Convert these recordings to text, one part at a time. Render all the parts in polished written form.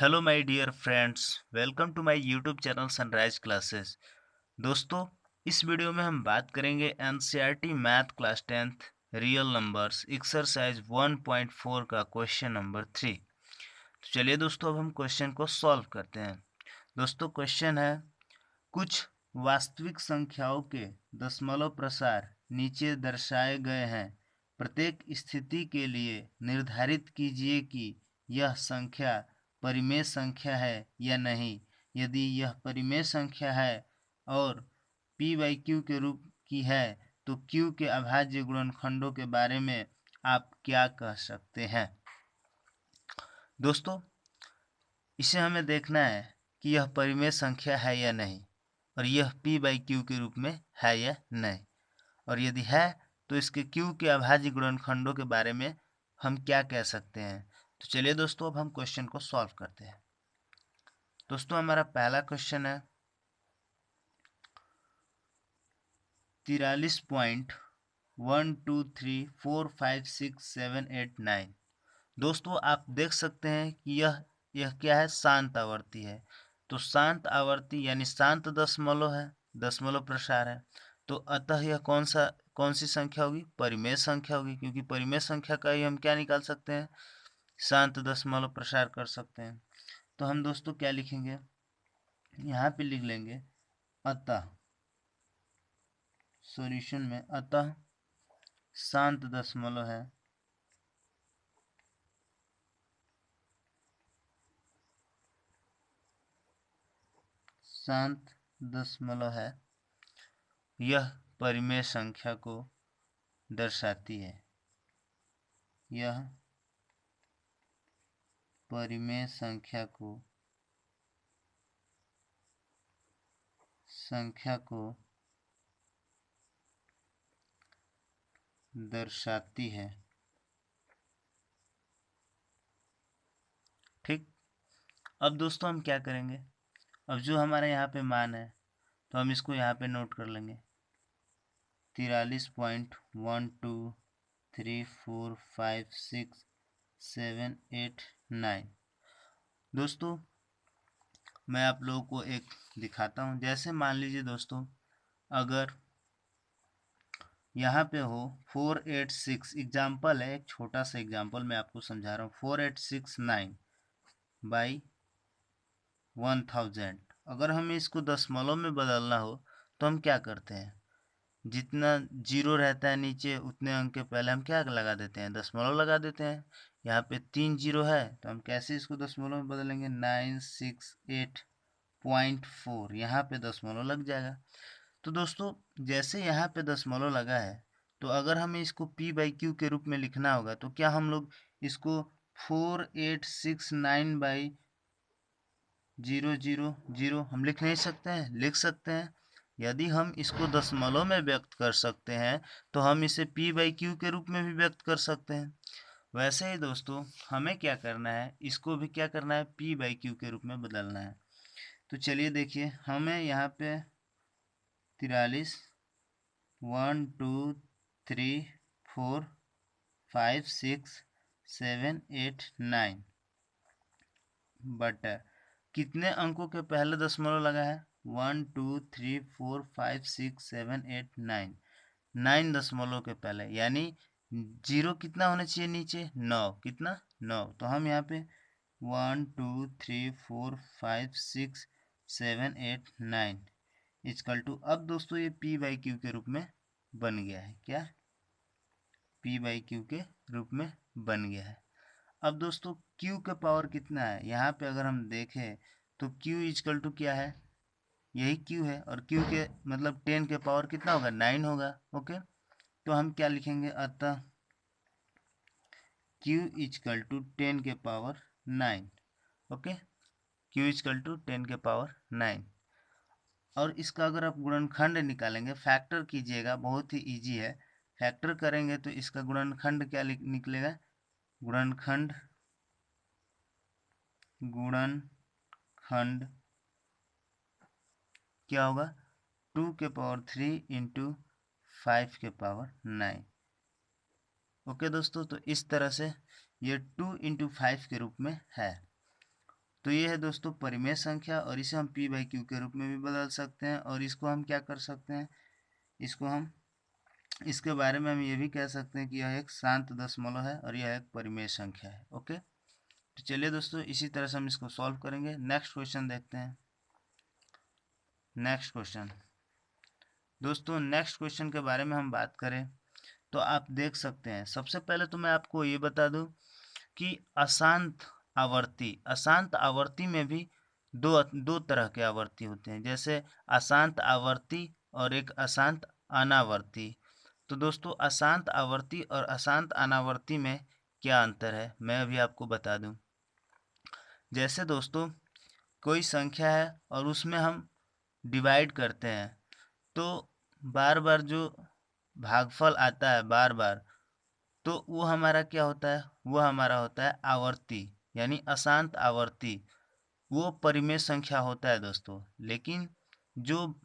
Hello my dear friends, welcome to my YouTube channel Sunrise Classes. दोस्तों, इस video में हम बात करेंगे NCERT math class 10th real numbers exercise 1.4 का क्वेश्चन नंबर 3। तो चलिए दोस्तों, अब हम क्वेश्चन को सॉल्व करते हैं। दोस्तों, क्वेश्चन है कुछ वास्तविक संख्याओं के दशमलव प्रसार नीचे दर्शाए गए हैं। प्रत्येक स्थिति के लिए निर्धारित कीजिए कि यह संख्या परिमेय संख्या है या नहीं। यदि यह परिमेय संख्या है और p बाई क्यू के रूप की है तो q के अभाज्य गुणनखंडों के बारे में आप क्या कह सकते हैं। दोस्तों, इसे हमें देखना है कि यह परिमेय संख्या है या नहीं और यह p बाई क्यू के रूप में है या नहीं, और यदि है तो इसके q के अभाज्य गुणनखंडों के बारे में हम क्या कह सकते हैं। तो चलिए दोस्तों, अब हम क्वेश्चन को सॉल्व करते हैं। दोस्तों, हमारा पहला क्वेश्चन है 43.123456789। दोस्तों, आप देख सकते हैं कि यह क्या है, शांत आवर्ती है। तो शांत आवर्ती यानी शांत दशमलव है, दशमलव प्रसार है। तो अतः यह कौन सी संख्या होगी, परिमेय संख्या होगी, क्योंकि परिमेय संख्या का ही हम क्या निकाल सकते हैं, शांत दशमलव प्रसार कर सकते हैं। तो हम दोस्तों क्या लिखेंगे, यहाँ पे लिख लेंगे अतः, सॉल्यूशन में अतः शांत दशमलव है शांत दशमलव है, यह परिमेय संख्या को दर्शाती है। यह परिमेय संख्या को दर्शाती है। ठीक। अब दोस्तों हम क्या करेंगे, अब जो हमारे यहाँ पे मान है तो हम इसको यहाँ पे नोट कर लेंगे 43.123456789। दोस्तों, मैं आप लोगों को एक दिखाता हूँ। जैसे मान लीजिए दोस्तों, अगर यहाँ पे हो 486, एग्जाम्पल है, एक छोटा सा एग्जाम्पल मैं आपको समझा रहा हूँ। 4869/1000। अगर हमें इसको दशमलव में बदलना हो तो हम क्या करते हैं, जितना जीरो रहता है नीचे उतने अंक के पहले हम क्या लगा देते हैं, दशमलव लगा देते हैं। यहाँ पे 3 जीरो है तो हम कैसे इसको दशमलव में बदलेंगे, 968.4, यहाँ पे दशमलव लग जाएगा। तो दोस्तों, जैसे यहाँ पे दशमलव लगा है, तो अगर हमें इसको p बाई क्यू के रूप में लिखना होगा तो क्या हम लोग इसको 4869/000 हम लिख नहीं सकते हैं, लिख सकते हैं। यदि हम इसको दशमलव में व्यक्त कर सकते हैं तो हम इसे p बाई क्यू के रूप में भी व्यक्त कर सकते हैं। वैसे ही दोस्तों, हमें क्या करना है, इसको भी क्या करना है, p बाई क्यू के रूप में बदलना है। तो चलिए देखिए, हमें यहाँ पे 43 1 2 3 4 5 6 7 8 9 बटा कितने अंकों के पहले दशमलव लगा है, 1 2 3 4 5 6 7 8 9, 9 दशमलव के पहले, यानी जीरो कितना होना चाहिए नीचे, 9, कितना 9। तो हम यहाँ पे 1 2 3 4 5 6 7 8 9 इजकल टू, अब दोस्तों ये p बाई क्यू के रूप में बन गया है, क्या p बाई क्यू के रूप में बन गया है। अब दोस्तों q का पावर कितना है, यहाँ पे अगर हम देखें तो q इजकल टू क्या है, यही q है, और q के मतलब 10 के पावर कितना होगा, 9 होगा। ओके, तो हम क्या लिखेंगे, अतः q इजकल टू 10 के power 9। Okay, q equal to 10 के पावर 9। और इसका अगर आप गुणनखंड निकालेंगे, फैक्टर कीजिएगा, बहुत ही इजी है। फैक्टर करेंगे तो इसका गुणनखंड क्या निकलेगा, गुणनखंड क्या होगा, 2 के पावर 3 इंटू 5 के पावर 9। ओके दोस्तों, तो इस तरह से ये 2 इंटू 5 के रूप में है। तो ये है दोस्तों परिमेय संख्या, और इसे हम पी बाई क्यू के रूप में भी बदल सकते हैं, और इसको हम क्या कर सकते हैं, इसको हम इसके बारे में हम ये भी कह सकते हैं कि यह एक शांत दशमलव है और यह एक परिमेय संख्या है। ओके, तो चलिए दोस्तों इसी तरह से हम इसको सॉल्व करेंगे। नेक्स्ट क्वेश्चन देखते हैं। नेक्स्ट क्वेश्चन दोस्तों, नेक्स्ट क्वेश्चन के बारे में हम बात करें तो आप देख सकते हैं, सबसे पहले तो मैं आपको ये बता दूं कि अशांत आवर्ती में भी दो दो तरह के आवर्ती होते हैं, जैसे अशांत आवर्ती और एक अशांत अनावर्ती। तो दोस्तों अशांत आवर्ती और अशांत अनावर्ती में क्या अंतर है, मैं अभी आपको बता दूं। जैसे दोस्तों कोई संख्या है और उसमें हम डिवाइड करते हैं, तो बार बार जो भागफल आता है बार बार, तो वो हमारा क्या होता है, वो हमारा होता है आवर्ती, यानी अशांत आवर्ती। वो परिमेय संख्या होता है दोस्तों। लेकिन जो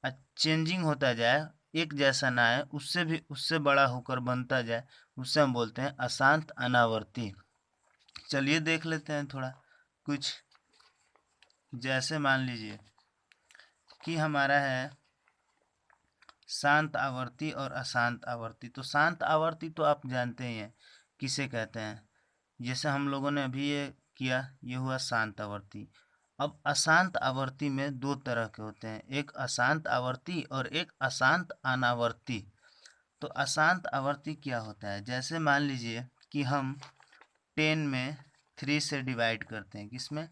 चेंजिंग होता जाए, एक जैसा ना है, उससे भी उससे बड़ा होकर बनता जाए, उससे हम बोलते हैं अशांत अनावर्ती। चलिए देख लेते हैं थोड़ा कुछ। जैसे मान लीजिए कि हमारा है शांत आवर्ती और अशांत आवर्ती। तो शांत आवर्ती तो आप जानते ही हैं किसे कहते हैं, जैसे हम लोगों ने अभी ये किया, ये हुआ शांत आवर्ती। अब अशांत आवर्ती में दो तरह के होते हैं, एक अशांत आवर्ती और एक अशांत अनावर्ती। तो अशांत आवर्ती क्या होता है, जैसे मान लीजिए कि हम 10 में 3 से डिवाइड करते हैं, किसमें,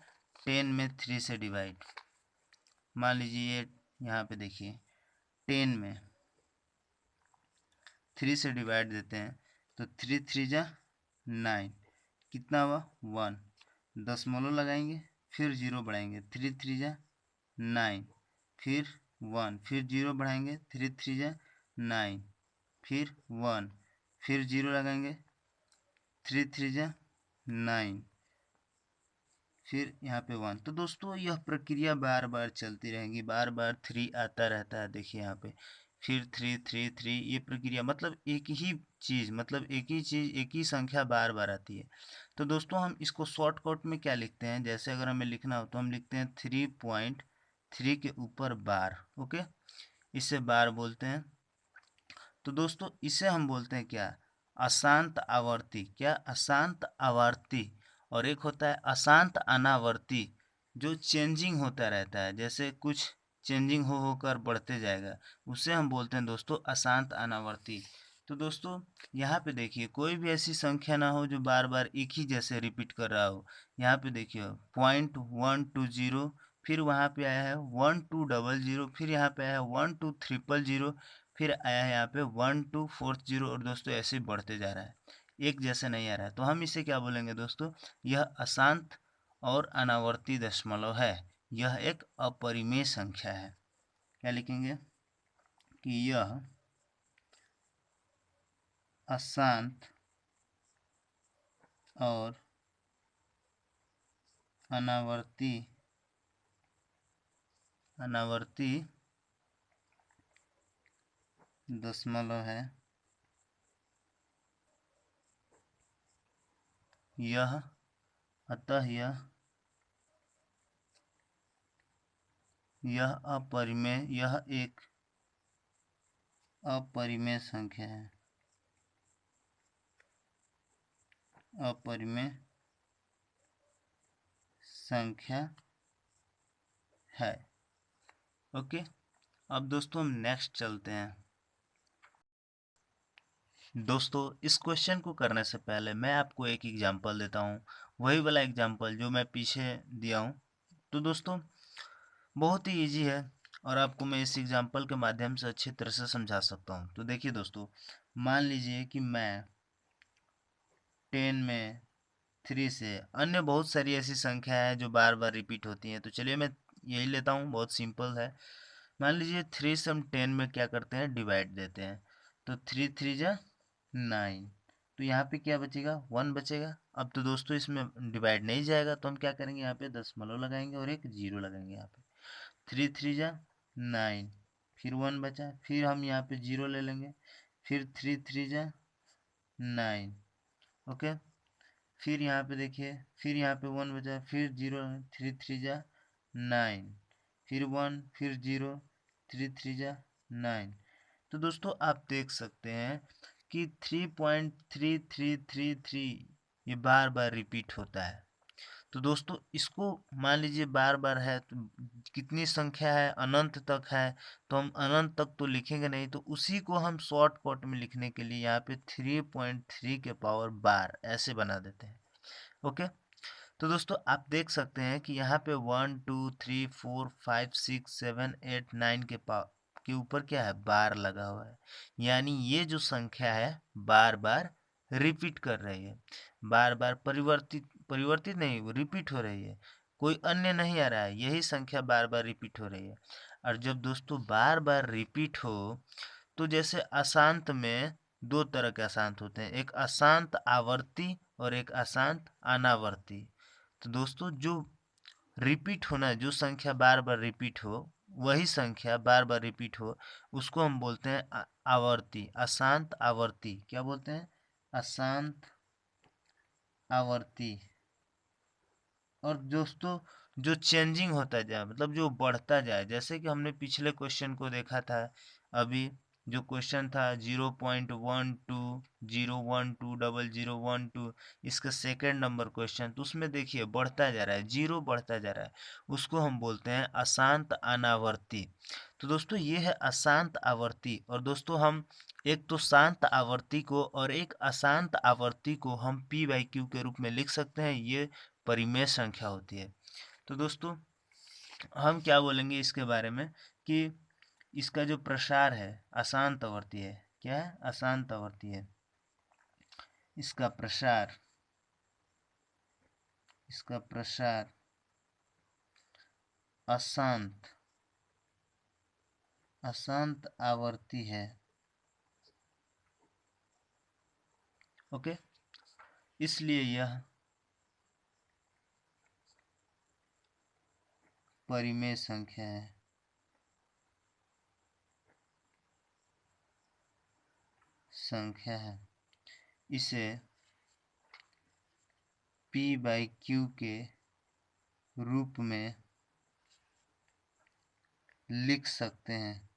10 में 3 से डिवाइड। मान लीजिए ये यहाँ पे देखिए 10 में 3 से डिवाइड देते हैं, तो 3 3 जा 9, कितना हुआ 1, दशमलव लगाएंगे, फिर जीरो बढ़ाएंगे, 3 3 जा 9, फिर 1, फिर जीरो बढ़ाएंगे, 3 3 जा 9, फिर 1, फिर जीरो लगाएंगे, 3 3 जा 9, फिर यहाँ पे 1। तो दोस्तों यह प्रक्रिया बार बार चलती रहेगी, बार बार 3 आता रहता है, देखिए यहाँ पे, फिर 3 3 3, ये प्रक्रिया मतलब एक ही चीज़, मतलब एक ही चीज़, एक ही संख्या बार बार आती है। तो दोस्तों हम इसको शॉर्टकट में क्या लिखते हैं, जैसे अगर हमें लिखना हो तो हम लिखते हैं 3.3 के ऊपर बार। ओके, इसे बार बोलते हैं। तो दोस्तों इसे हम बोलते हैं क्या, अशांत आवर्ती। क्या, अशांत आवर्ती। और एक होता है अशांत अनावर्ती, जो चेंजिंग होता रहता है, जैसे कुछ चेंजिंग हो होकर बढ़ते जाएगा, उसे हम बोलते हैं दोस्तों अशांत अनावर्ती। तो दोस्तों यहाँ पे देखिए कोई भी ऐसी संख्या ना हो जो बार बार एक ही जैसे रिपीट कर रहा हो। यहाँ पे देखिए 0.120, फिर वहाँ पे आया है 1200, फिर यहाँ पे आया है 12300, फिर आया है यहाँ पे 1240, और दोस्तों ऐसे ही बढ़ते जा रहा है, एक जैसे नहीं आ रहा है। तो हम इसे क्या बोलेंगे दोस्तों, यह अशांत और अनावर्ती दशमलव है, यह एक अपरिमेय संख्या है। क्या लिखेंगे कि यह अशांत और अनावर्ती दशमलव है। यह अतः यह अपरिमेय, यह एक अपरिमेय संख्या है, अपरिमेय संख्या है। ओके, अब दोस्तों हम नेक्स्ट चलते हैं। दोस्तों इस क्वेश्चन को करने से पहले मैं आपको एक एग्जांपल देता हूँ, वही वाला एग्जांपल जो मैं पीछे दिया हूँ। तो दोस्तों बहुत ही इजी है, और आपको मैं इस एग्जांपल के माध्यम से अच्छी तरह से समझा सकता हूँ। तो देखिए दोस्तों, मान लीजिए कि मैं 10 में 3 से, अन्य बहुत सारी ऐसी संख्या है जो बार बार रिपीट होती हैं, तो चलिए मैं यही लेता हूँ, बहुत सिंपल है। मान लीजिए 3 से हम 10 में क्या करते हैं, डिवाइड देते हैं, तो 3 3 जा 9, तो यहाँ पे क्या बचेगा, 1 बचेगा। अब तो दोस्तों इसमें डिवाइड नहीं जाएगा, तो हम क्या करेंगे, यहाँ पे दशमलव लगाएंगे और एक जीरो लगाएंगे। यहाँ पे 3 3 जा 9, फिर 1 बचा, फिर हम यहाँ पे जीरो ले लेंगे, फिर 3 3 जा 9। ओके, फिर यहाँ पे देखिए, फिर यहाँ पे 1 बचा, फिर 0, 3 3 जा 9, फिर 1, फिर 0, 3 3 जा 9। तो दोस्तों आप देख सकते हैं कि 3.3333 ये बार बार रिपीट होता है। तो दोस्तों इसको मान लीजिए बार बार है तो कितनी संख्या है, अनंत तक है, तो हम अनंत तक तो लिखेंगे नहीं, तो उसी को हम शॉर्टकट में लिखने के लिए यहाँ पे 3.3 के पावर बार ऐसे बना देते हैं। ओके, तो दोस्तों आप देख सकते हैं कि यहाँ पे 1 2 3 4 5 6 7 8 9 के ऊपर क्या है, बार लगा हुआ है। यानी ये जो संख्या है बार बार रिपीट कर रही है, बार बार परिवर्तित परिवर्तित नहीं, रिपीट हो रही है, कोई अन्य नहीं आ रहा है, यही संख्या बार बार रिपीट हो रही है। और जब दोस्तों बार बार रिपीट हो तो जैसे अशांत में दो तरह के अशांत होते हैं, एक अशांत आवर्ती और एक अशांत अनावर्ती। तो दोस्तों जो रिपीट होना, जो संख्या बार बार रिपीट हो, वही संख्या बार बार रिपीट हो, उसको हम बोलते हैं आवर्ती, अशांत आवर्ती। क्या बोलते हैं? अशांत आवर्ती। और दोस्तों जो चेंजिंग होता जाए, मतलब जो बढ़ता जाए, जैसे कि हमने पिछले क्वेश्चन को देखा था, अभी जो क्वेश्चन था 0.12 012 इसका सेकेंड नंबर क्वेश्चन, तो उसमें देखिए बढ़ता जा रहा है, जीरो बढ़ता जा रहा है, उसको हम बोलते हैं अशांत अनावर्ती। तो दोस्तों ये है अशांत आवर्ती। और दोस्तों हम एक तो शांत आवर्ती को और एक अशांत आवर्ती को हम p/q के रूप में लिख सकते हैं, ये परिमेय संख्या होती है। तो दोस्तों हम क्या बोलेंगे इसके बारे में कि इसका जो प्रसार है अशांत आवर्ती है। क्या है? अशांत आवर्ती है। इसका प्रसार, इसका प्रसार अशांत, अशांत आवर्ती है। ओके, इसलिए यह परिमेय संख्या है। संख्या है, इसे p/q के रूप में लिख सकते हैं।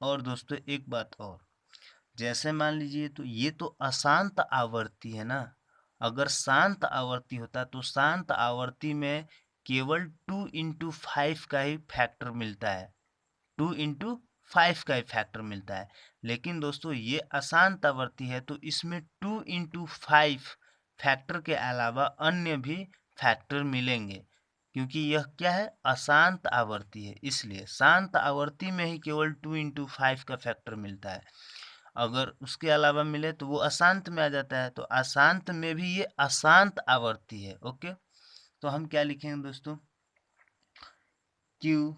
और दोस्तों एक बात और, जैसे मान लीजिए तो ये तो अशांत आवर्ती है ना, अगर शांत आवर्ती होता तो शांत आवर्ती में केवल 2 × 5 का ही फैक्टर मिलता है, 2 × 5 का ही फैक्टर मिलता है। लेकिन दोस्तों ये अशांत आवर्ती है तो इसमें 2 × 5 फैक्टर के अलावा अन्य भी फैक्टर मिलेंगे, क्योंकि यह क्या है, अशांत आवर्ती है। इसलिए शांत आवर्ती में ही केवल 2 × 5 का फैक्टर मिलता है, अगर उसके अलावा मिले तो वो अशांत में आ जाता है। तो अशांत में भी ये अशांत आवर्ती है। ओके, तो हम क्या लिखेंगे दोस्तों, Q,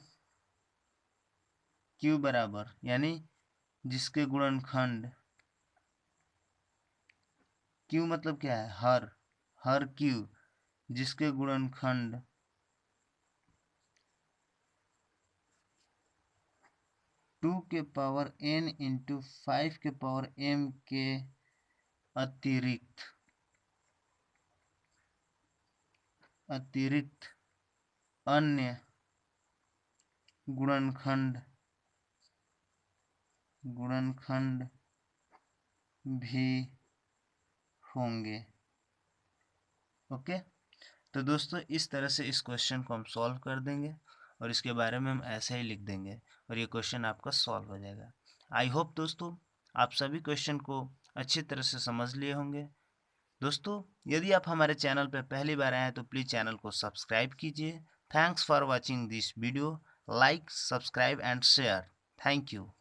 Q बराबर, यानी जिसके गुणनखंड, Q मतलब क्या है, हर Q जिसके गुणनखंड 2 के पावर n × 5 के पावर m के अतिरिक्त अन्य गुणनखंड भी होंगे। ओके, तो दोस्तों इस तरह से इस क्वेश्चन को हम सॉल्व कर देंगे और इसके बारे में हम ऐसे ही लिख देंगे और ये क्वेश्चन आपका सॉल्व हो जाएगा। आई होप दोस्तों आप सभी क्वेश्चन को अच्छी तरह से समझ लिए होंगे। दोस्तों यदि आप हमारे चैनल पर पहली बार आए हैं तो प्लीज़ चैनल को सब्सक्राइब कीजिए। Thanks for watching this video, like, subscribe and share. Thank you.